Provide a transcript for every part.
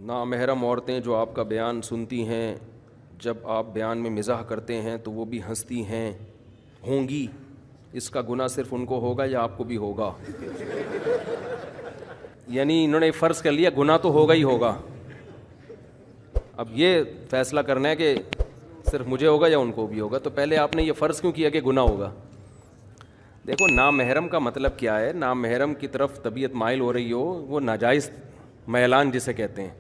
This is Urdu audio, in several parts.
نامحرم عورتیں جو آپ کا بیان سنتی ہیں، جب آپ بیان میں مزاح کرتے ہیں تو وہ بھی ہنستی ہیں ہوں گی، اس کا گناہ صرف ان کو ہوگا یا آپ کو بھی ہوگا؟ یعنی انہوں نے فرض کر لیا گناہ تو ہوگا ہی ہوگا، اب یہ فیصلہ کرنا ہے کہ صرف مجھے ہوگا یا ان کو بھی ہوگا، تو پہلے آپ نے یہ فرض کیوں کیا کہ گناہ ہوگا؟ دیکھو نامحرم کا مطلب کیا ہے، نامحرم کی طرف طبیعت مائل ہو رہی ہو، وہ ناجائز میلان جسے کہتے ہیں۔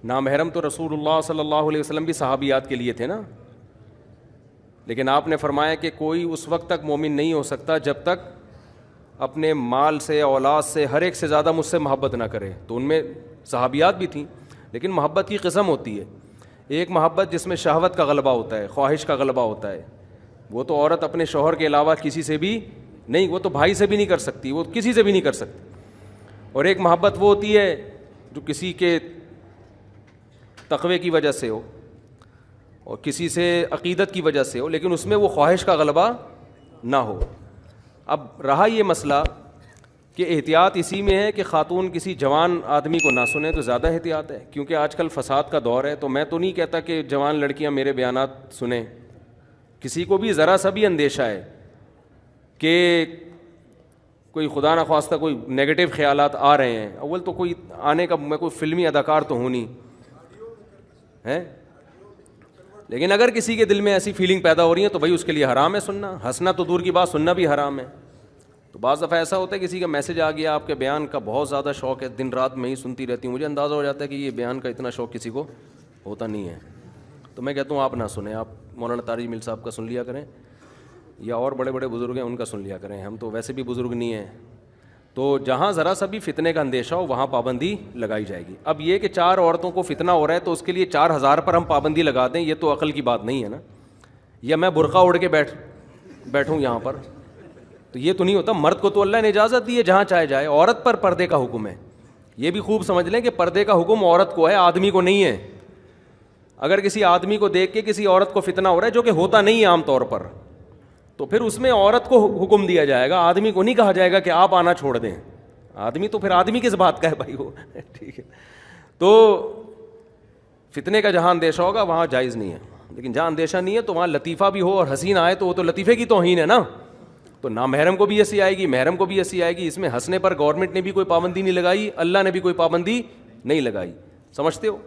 نامحرم تو رسول اللہ صلی اللہ علیہ وسلم بھی صحابیات کے لیے تھے نا، لیکن آپ نے فرمایا کہ کوئی اس وقت تک مومن نہیں ہو سکتا جب تک اپنے مال سے، اولاد سے، ہر ایک سے زیادہ مجھ سے محبت نہ کرے۔ تو ان میں صحابیات بھی تھیں، لیکن محبت کی قسم ہوتی ہے، ایک محبت جس میں شہوت کا غلبہ ہوتا ہے، خواہش کا غلبہ ہوتا ہے، وہ تو عورت اپنے شوہر کے علاوہ کسی سے بھی نہیں، وہ تو بھائی سے بھی نہیں کر سکتی، وہ کسی سے بھی نہیں کر سکتی۔ اور ایک محبت وہ ہوتی ہے جو کسی کے تقوی کی وجہ سے ہو اور کسی سے عقیدت کی وجہ سے ہو، لیکن اس میں وہ خواہش کا غلبہ نہ ہو۔ اب رہا یہ مسئلہ کہ احتیاط اسی میں ہے کہ خاتون کسی جوان آدمی کو نہ سنیں تو زیادہ احتیاط ہے، کیونکہ آج کل فساد کا دور ہے۔ تو میں تو نہیں کہتا کہ جوان لڑکیاں میرے بیانات سنیں، کسی کو بھی ذرا سا بھی اندیشہ ہے کہ کوئی خدا نخواستہ کوئی نیگیٹو خیالات آ رہے ہیں، اول تو کوئی آنے کا، میں کوئی فلمی اداکار تو ہوں نہیں ہے، لیکن اگر کسی کے دل میں ایسی فیلنگ پیدا ہو رہی ہے تو بھائی اس کے لیے حرام ہے سننا، ہنسنا تو دور کی بات، سننا بھی حرام ہے۔ تو بعض دفعہ ایسا ہوتا ہے کسی کا میسج آ گیا، آپ کے بیان کا بہت زیادہ شوق ہے، دن رات میں ہی سنتی رہتی ہوں، مجھے اندازہ ہو جاتا ہے کہ یہ بیان کا اتنا شوق کسی کو ہوتا نہیں ہے، تو میں کہتا ہوں آپ نہ سنیں، آپ مولانا طارق جمیل صاحب کا سن لیا کریں، یا اور بڑے بڑے بزرگ ہیں ان کا سن لیا کریں، ہم تو ویسے بھی بزرگ نہیں ہیں۔ تو جہاں ذرا سا بھی فتنے کا اندیشہ ہو وہاں پابندی لگائی جائے گی۔ اب یہ کہ 4 عورتوں کو فتنہ ہو رہا ہے تو اس کے لیے 4000 پر ہم پابندی لگا دیں، یہ تو عقل کی بات نہیں ہے نا، یا میں برقع اوڑھ کے بیٹھوں یہاں پر، تو یہ تو نہیں ہوتا۔ مرد کو تو اللہ نے اجازت دی ہے جہاں چاہے جائے، عورت پر پردے کا حکم ہے، یہ بھی خوب سمجھ لیں کہ پردے کا حکم عورت کو ہے، آدمی کو نہیں ہے۔ اگر کسی آدمی کو دیکھ کے کسی عورت کو فتنہ ہو رہا ہے جو کہ ہوتا نہیں ہے عام طور پر، تو پھر اس میں عورت کو حکم دیا جائے گا، آدمی کو نہیں کہا جائے گا کہ آپ آنا چھوڑ دیں، آدمی تو پھر آدمی کس بات کا ہے بھائی وہ ٹھیک ہے۔ تو فتنے کا جہاں اندیشہ ہوگا وہاں جائز نہیں ہے، لیکن جہاں اندیشہ نہیں ہے تو وہاں لطیفہ بھی ہو اور حسین آئے تو وہ تو لطیفے کی توہین ہے نا، تو نامحرم کو بھی ایسی آئے گی، محرم کو بھی ایسی آئے گی۔ اس میں ہنسنے پر گورنمنٹ نے بھی کوئی پابندی نہیں لگائی، اللہ نے بھی کوئی پابندی نہیں لگائی، سمجھتے ہو؟